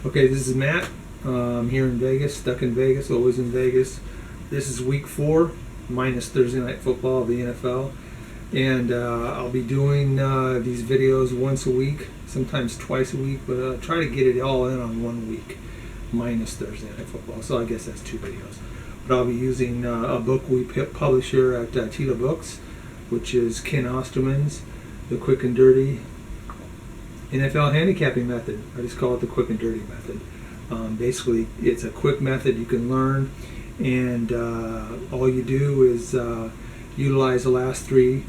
Okay, this is Matt. Here in Vegas, stuck in Vegas, always in Vegas. This is week 4, minus Thursday Night Football of the NFL. And I'll be doing these videos once a week, sometimes twice a week, but I'll try to get it all in on 1 week, minus Thursday Night Football. So I guess that's 2 videos. But I'll be using a book we publish here at Teela Books, which is Ken Osterman's The Quick and Dirty NFL Handicapping Method. I just call it the Quick and Dirty Method. Basically, it's a quick method you can learn, and all you do is utilize the last 3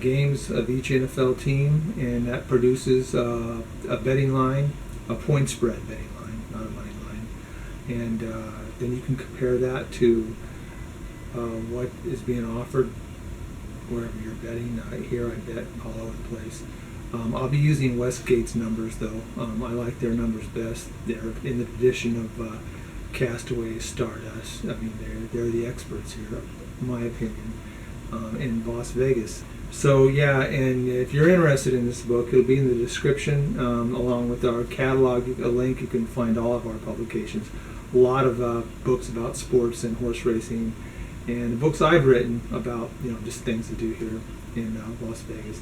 games of each NFL team, and that produces a betting line, a point spread betting line, not a money line. And then you can compare that to what is being offered wherever you're betting. Here I bet all over the place. I'll be using Westgate's numbers, though. I like their numbers best. They're in the tradition of Castaway, Stardust. I mean, they're the experts here, in my opinion, in Las Vegas. So yeah, and if you're interested in this book, it'll be in the description, along with our catalog, a link. You can find all of our publications. A lot of books about sports and horse racing, and the books I've written about, just things to do here in Las Vegas.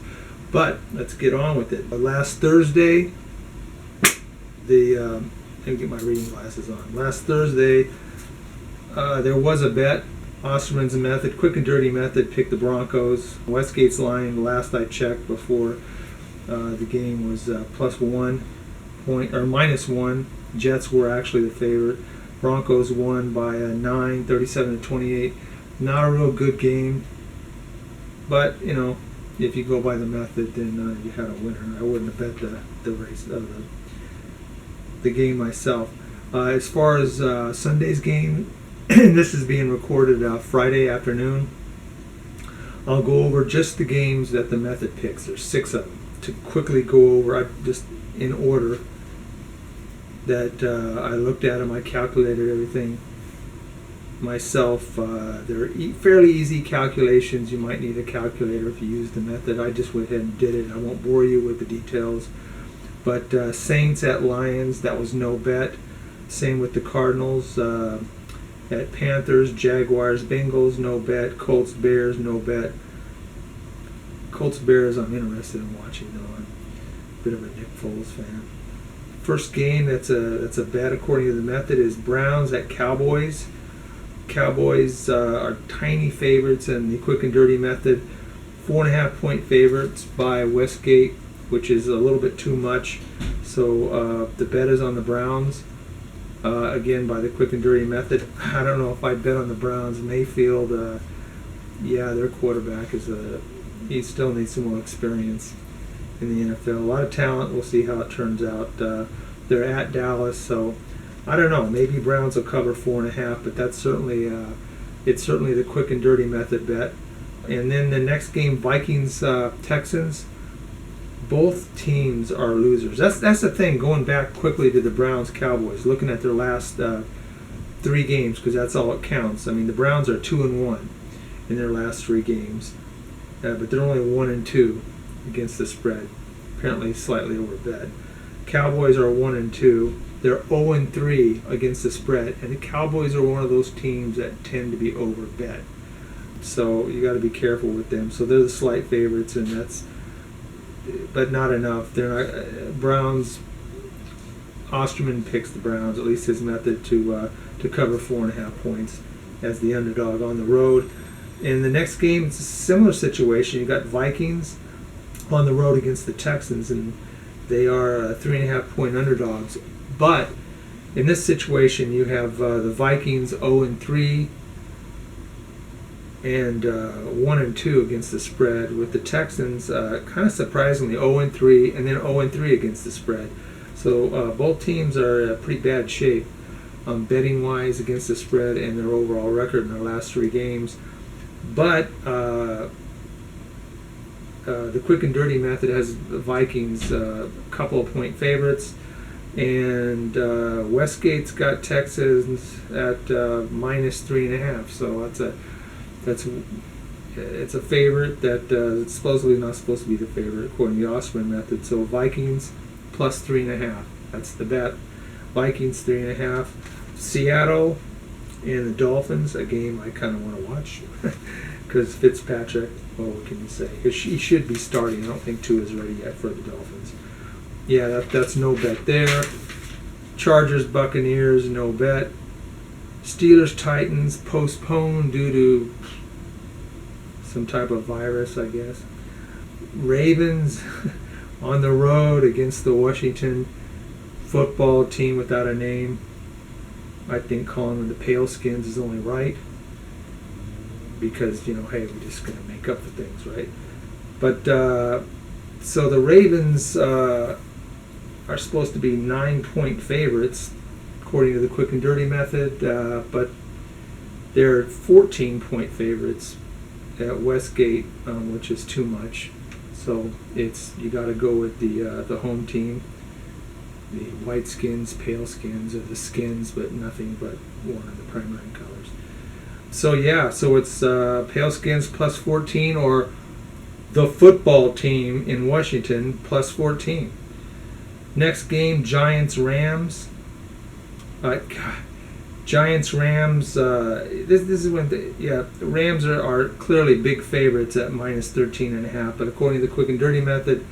But let's get on with it. Last Thursday, let me get my reading glasses on. Last Thursday, there was a bet. Osterman's method, Quick and Dirty Method, picked the Broncos. Westgate's line, last I checked before the game, was +1 point or -1. Jets were actually the favorite. Broncos won by 9, 37-28. Not a real good game, but if you go by the method, then you had a winner. I wouldn't have bet the race the game myself. As far as Sunday's game, this is being recorded Friday afternoon. I'll go over just the games that the method picks. There's 6 of them. To quickly go over, just in order that I looked at them, I calculated everything myself. They're fairly easy calculations. You might need a calculator if you use the method. I just went ahead and did it. I won't bore you with the details. But Saints at Lions, that was no bet. Same with the Cardinals. At Panthers, Jaguars, Bengals, no bet. Colts, Bears, no bet. Colts, Bears, I'm interested in watching, though. I'm a bit of a Nick Foles fan. First game that's a bet according to the method is Browns at Cowboys. Cowboys are tiny favorites in the Quick and Dirty Method. 4.5 point favorites by Westgate, which is a little bit too much. So the bet is on the Browns. Again, by the Quick and Dirty Method. I don't know if I'd bet on the Browns. Mayfield, their quarterback he still needs some more experience in the NFL. A lot of talent. We'll see how it turns out. They're at Dallas, so I don't know. Maybe Browns will cover 4.5, but that's certainly it's certainly the Quick and Dirty Method bet. And then the next game, Vikings Texans. Both teams are losers. That's the thing. Going back quickly to the Browns Cowboys, looking at their last 3 games, because that's all it counts. I mean, the Browns are 2-1 in their last 3 games, but they're only 1-2 against the spread. Apparently, slightly overbet. Cowboys are 1-2. They're 0-3 against the spread, and the Cowboys are one of those teams that tend to be overbet. So you got to be careful with them. So they're the slight favorites, and but not enough. They're not Browns. Osterman picks the Browns, at least his method, to cover 4.5 points as the underdog on the road. In the next game, it's a similar situation. You got Vikings on the road against the Texans, and they are 3.5 point underdogs. But in this situation, you have the Vikings 0-3 and 1-2 against the spread, with the Texans kind of surprisingly 0-3 and then 0-3 against the spread. So both teams are in pretty bad shape betting wise against the spread and their overall record in their last 3 games. But the Quick and Dirty Method has the Vikings a couple of point favorites, and Westgate's got Texans at -3.5. So it's a favorite that it's supposedly not supposed to be the favorite according to the Osterman method. So Vikings +3.5. That's the bet. Vikings 3.5. Seattle and the Dolphins, a game I kind of want to watch because Fitzpatrick, well, what can you say? He should be starting. I don't think Tua is ready yet for the Dolphins. Yeah, that's no bet there. Chargers, Buccaneers, no bet. Steelers, Titans, postponed due to some type of virus, I guess. Ravens on the road against the Washington football team without a name. I think calling them the Pale Skins is only right because, hey, we're just going to make up for things, right? But, so the Ravens are supposed to be 9-point favorites according to the quick and dirty method, but they're 14-point favorites at Westgate, which is too much. So you got to go with the home team. The white skins, pale skins, or the skins, but nothing but one of the primary colors. So it's pale skins plus 14, or the football team in Washington plus 14. Next game, Giants-Rams. Giants-Rams. This is when the Rams are clearly big favorites at minus 13.5. But according to the quick and dirty method,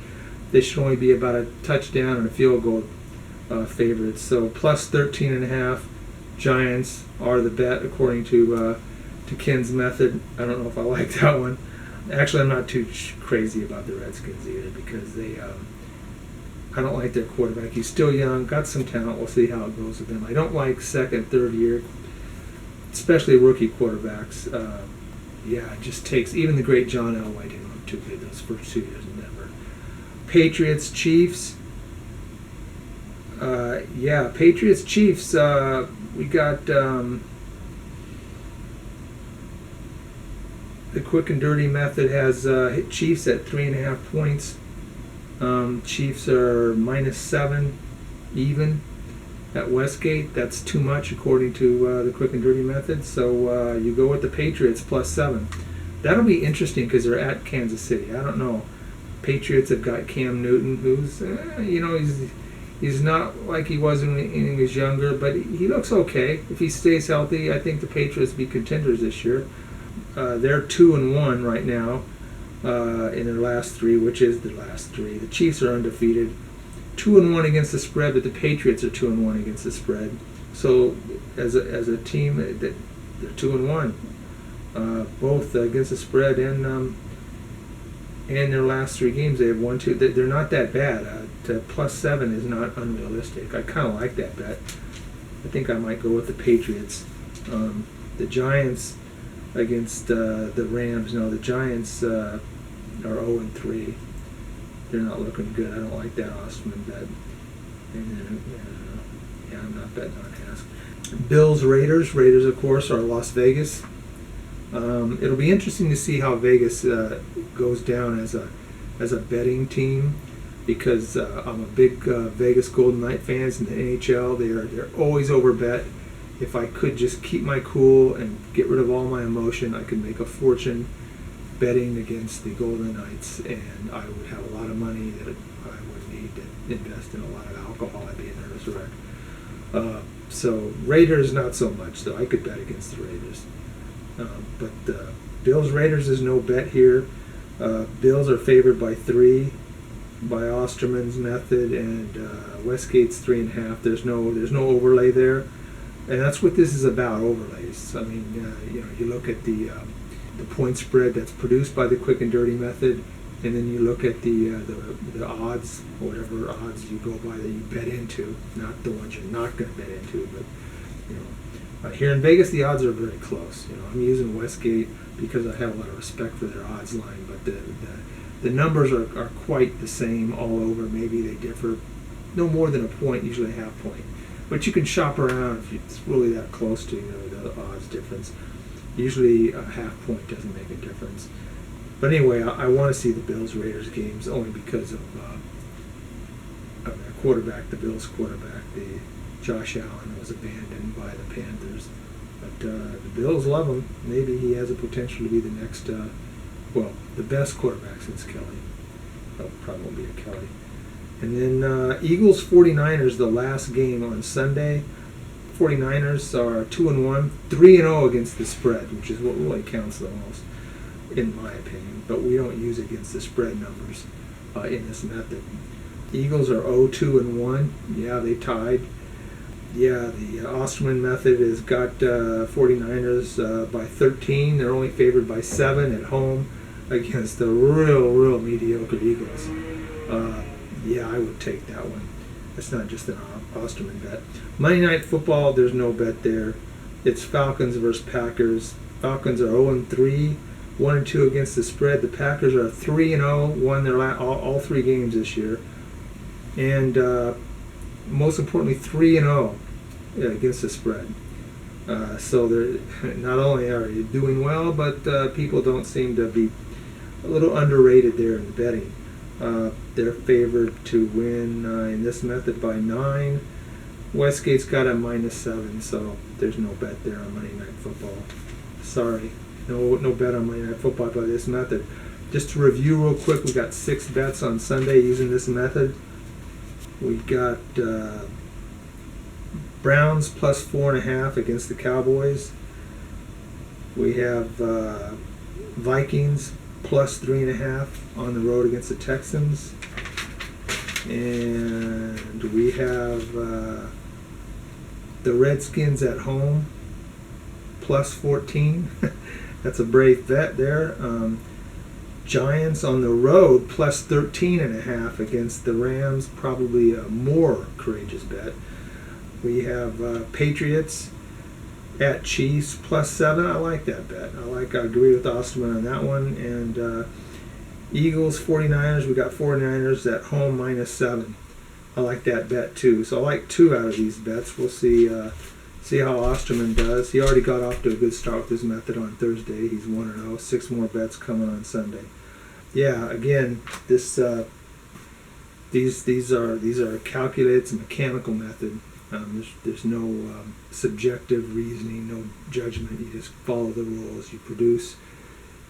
they should only be about a touchdown and a field goal favorites. So plus 13.5. Giants are the bet according to Ken's method. I don't know if I like that one. Actually, I'm not too crazy about the Redskins either because I don't like their quarterback. He's still young, got some talent. We'll see how it goes with him. I don't like second, third year, especially rookie quarterbacks. It just takes, even the great John Elway didn't look too good those first 2 years in Denver. Patriots, Chiefs. Patriots, Chiefs. We got the quick and dirty method has hit Chiefs at 3.5 points. Chiefs are -7 even at Westgate. That's too much according to the quick and dirty method. So you go with the Patriots plus 7. That'll be interesting because they're at Kansas City. I don't know. Patriots have got Cam Newton, who's he's not like he was when he was younger, but he looks okay. If he stays healthy, I think the Patriots will be contenders this year. They're 2-1 right now. In their last 3, which is the last 3. The Chiefs are undefeated, 2-1 against the spread, but the Patriots are 2-1 against the spread. So as a team, they're 2-1, both against the spread and their last 3 games they have won 2. They're not that bad. Plus 7 is not unrealistic. I kind of like that bet. I think I might go with the Patriots. The Giants against the Rams. No, the Giants are 0-3. They're not looking good. I don't like that Osterman bet. And I'm not betting on Ask. Bills, Raiders. Raiders, of course, are Las Vegas. It'll be interesting to see how Vegas goes down as a betting team because I'm a big Vegas Golden Knight fans in the NHL. They're always over bet. If I could just keep my cool and get rid of all my emotion, I could make a fortune betting against the Golden Knights, and I would have a lot of money that I would need to invest in a lot of alcohol. I'd be a nervous wreck. So Raiders, not so much, though. I could bet against the Raiders. But Bills, Raiders is no bet here. Bills are favored by 3 by Osterman's method, and Westgate's 3.5. There's no overlay there. And that's what this is about, overlays. I mean, you look at the point spread that's produced by the quick and dirty method, and then you look at the odds, whatever odds you go by that you bet into, not the ones you're not going to bet into, but here in Vegas the odds are very close. I'm using Westgate because I have a lot of respect for their odds line, but the numbers are quite the same all over. Maybe they differ no more than a point, usually a half point. But you can shop around if it's really that close to the odds difference. Usually a half point doesn't make a difference. But anyway, I want to see the Bills-Raiders games only because of their quarterback, the Bills quarterback. Josh Allen was abandoned by the Panthers. But the Bills love him. Maybe he has a potential to be the next, the best quarterback since Kelly. Probably won't be a Kelly. And then Eagles 49ers, the last game on Sunday. 49ers are 2-1, 3-0 against the spread, which is what really counts the most, in my opinion. But we don't use against the spread numbers in this method. Eagles are 0-2-1. Yeah, they tied. Yeah, the Osterman method has got 49ers by 13. They're only favored by 7 at home against the real mediocre Eagles. Yeah, I would take that one. It's not just an Osterman bet. Monday Night Football, there's no bet there. It's Falcons versus Packers. Falcons are 0-3, 1-2 against the spread. The Packers are 3-0, won their all 3 games this year. And most importantly, 3-0 against the spread. So they're not only are they doing well, but people don't seem to be a little underrated there in the betting. They're favored to win in this method by 9. Westgate's got a -7, so there's no bet there on Monday Night Football. Sorry, no bet on Monday Night Football by this method. Just to review real quick, we got 6 bets on Sunday using this method. We got Browns plus 4.5 against the Cowboys. We have Vikings plus 3.5 on the road against the Texans. And we have the Redskins at home plus 14. That's a brave bet there. Giants on the road plus 13.5 against the Rams, probably a more courageous bet. We have Patriots at Chiefs plus 7. I like that bet. I agree with Osterman on that one. And Eagles 49ers, we got 49ers at home -7. I like that bet too. So I like 2 out of these bets. We'll see how Osterman does. He already got off to a good start with his method on Thursday. He's 1-0. 6 more bets coming on Sunday. Yeah, again, these are a calculated, it's a mechanical method. There's no subjective reasoning, no judgment. You just follow the rules. You produce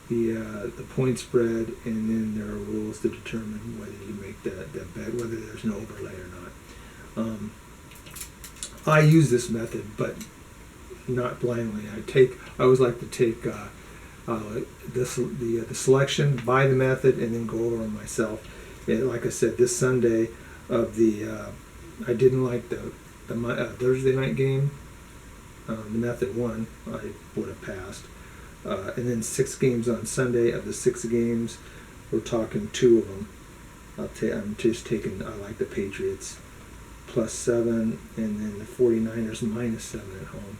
the point spread, and then there are rules to determine whether you make that bet, whether there's an overlay or not. I use this method, but not blindly. I always like to take the selection, buy the method, and then go over it myself. And like I said, this Sunday I didn't like the Thursday night game. The method won. I would have passed. And then 6 games on Sunday. Of the 6 games, we're talking 2 of them. I'm just taking. I like the Patriots plus 7, and then the 49ers -7 at home.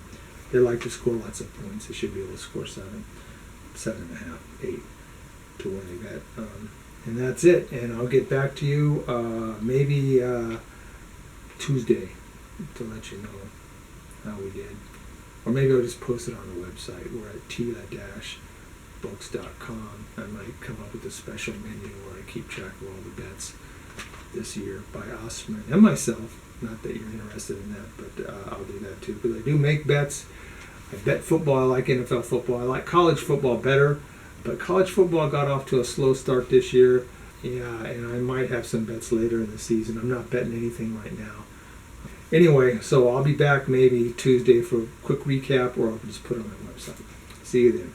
They like to score lots of points. They should be able to score 7.5, 8 to win a bet. And that's it. And I'll get back to you maybe Tuesday to let you know how we did. Or maybe I'll just post it on the website. We're at Teela-Books.com. I might come up with a special menu where I keep track of all the bets this year by Osterman and myself. Not that you're interested in that, but I'll do that too. Because I do make bets. I bet football. I like NFL football. I like college football better. But college football got off to a slow start this year. Yeah, and I might have some bets later in the season. I'm not betting anything right now. Anyway, so I'll be back maybe Tuesday for a quick recap, or I'll just put it on my website. See you then.